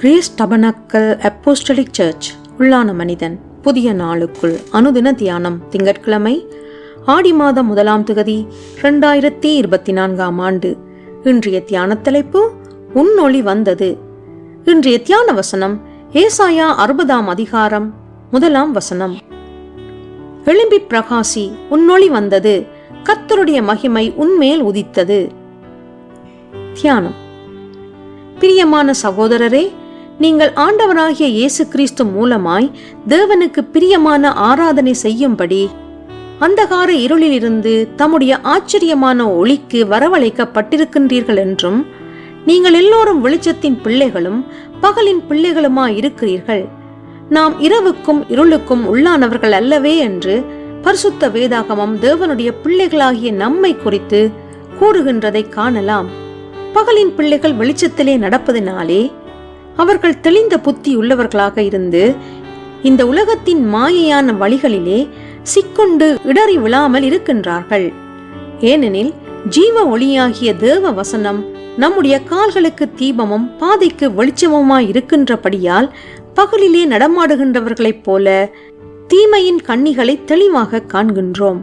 Grace tabernacle apostolic search உள்ளான மனிதன் புதிய நாளுக்குள் அனுதின தியானம். திங்கட்கிழமை ஆடி மாதம் 1ஆம் திகதி 2024ஆம் ஆண்டு. இன்றைய தியான தலைப்பு உன்னொளி வந்தது. இன்றைய தியான வசனம் ஏசாயா 60ஆம் அதிகாரம் 1ஆம் வசனம். எழும்பி பிரகாசி, உன்னொளி வந்தது, கர்த்தருடைய மகிமை உன்மேல் உதித்தது. தியானம். பிரியமான சகோதரரே, நீங்கள் ஆண்டவராகிய இயேசு கிறிஸ்து மூலமாய் தேவனுக்கு பிரியமான ஆராதனை செய்யும்படி அந்தகார இருளிலிருந்து தம்முடைய ஆச்சரியமான ஒளிக்கு வரவழைக்கப்பட்டிருக்கின்றீர்கள் என்றும், நீங்கள் எல்லோரும் வெளிச்சத்தின் பிள்ளைகளும் பகலின் பிள்ளைகளுமாய் இருக்கிறீர்கள். நாம் இரவுக்கும் இருளுக்கும் உள்ளானவர்கள் அல்லவே என்று பரிசுத்த வேதாகமம் தேவனுடைய பிள்ளைகளாகிய நம்மை குறித்து கூறுகின்றதை காணலாம். பகலின் பிள்ளைகள் வெளிச்சத்திலே நடப்பதினாலே அவர்கள் தெளிந்த புத்தி உள்ளவர்களாக இருந்து இந்த உலகத்தின் மாயையான வழிகளிலே சிக்கொண்டு இடறி விழாமல் இருக்கின்றார்கள். ஏனெனில் ஜீவ ஒளியாகிய தேவ வசனம் நம்முடைய கால்களுக்கு தீபமும் பாதைக்கு வெளிச்சமுமாய் இருக்கின்றபடியால் பகலிலே நடமாடுகின்றவர்களைப் போல தீமையின் கண்ணிகளை தெளிவாக காண்கின்றோம்.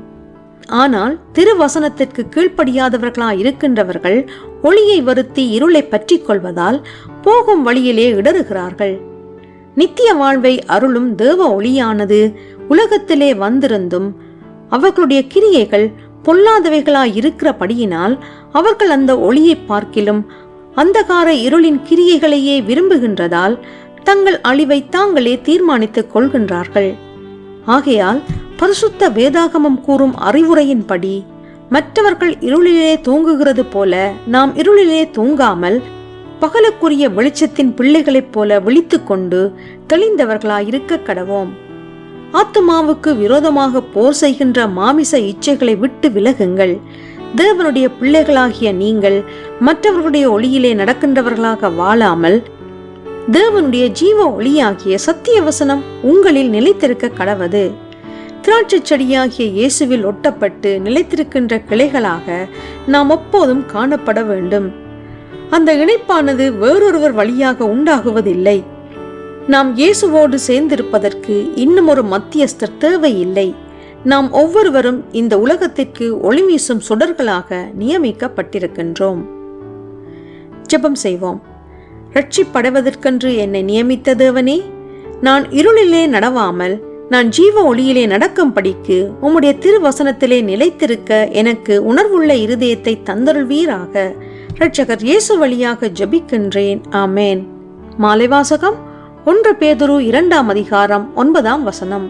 ஆனால் திருவசனத்திற்கு கீழ்ப்படியாதவர்களாய் இருக்கின்றவர்கள் ஒளியை வருத்தி இருளை பற்றி கொள்வதால் போகும் வழியிலே இடறுகிறார்கள். நித்திய வாழ்வை அருளும் தேவ ஒளியானது உலகத்திலே வந்திருந்தும் அவர்களுடைய கிரியைகள் பொல்லாதவைகளாய் இருக்கிறபடியினால் அவர்கள் அந்த ஒளியை பார்க்கிலும் அந்தகார இருளின் கிரியைகளையே விரும்புகின்றதால் தங்கள் அழிவை தாங்களே தீர்மானித்துக் கொள்கின்றார்கள். ஆகையால் பரிசுத்த வேதாகமம் கூறும் அறிவுரையின்படி மற்றவர்கள் இருளிலே தூங்குகிறது போல நாம் இருளிலே தூங்காமல் பகலுக்குரிய வெளிச்சத்தின் பிள்ளைகளைப் போல விழித்துக் கொண்டு தெளிந்தவர்களாயிருக்க கடவோம். ஆத்துமாவுக்கு விரோதமாக போர் செய்கின்ற மாமிச இச்சைகளை விட்டு விலகுங்கள். தேவனுடைய பிள்ளைகளாகிய நீங்கள் மற்றவர்களுடைய ஒளியிலே நடக்கின்றவர்களாக வாழாமல் தேவனுடைய ஜீவ ஒளியாகிய சத்திய வசனம் உங்களில் நிலைத்திருக்க கடவது. திராட்சை செடியாகிய இயேசுவில் ஒட்டப்பட்டு நிலைத்திருக்கின்ற கிளைகளாக நாம் எப்போதும் காணப்பட வேண்டும். அந்த இணைப்பானது வேறொருவர் வழியாக உண்டாகுவதில்லை. நாம் இயேசுவோடு சேர்ந்திருப்பதற்கு இன்னும் ஒரு மத்தியஸ்தர் தேவையில்லை. நாம் ஒவ்வொருவரும் இந்த உலகத்திற்கு ஒளி வீசும் சுடர்களாக நியமிக்கப்பட்டிருக்கின்றோம். ஜெபம் செய்வோம். ரட்சிப்படைவதற்கென்று என்னை நியமித்த தேவனே, நான் இருளிலே நடவாமல் நான் ஜீவ ஒளியிலே நடக்கும்படிக்கு உம்முடைய திருவசனத்திலே நிலைத்திருக்க எனக்கு உணர்வுள்ள இருதயத்தை தந்தருள்வீராக. இரட்சகர் இயேசு வழியாக ஜெபிக்கின்றேன். ஆமேன். மாலை வாசகம் 1 பேதுரு 2ஆம் அதிகாரம் 9ஆம் வசனம்.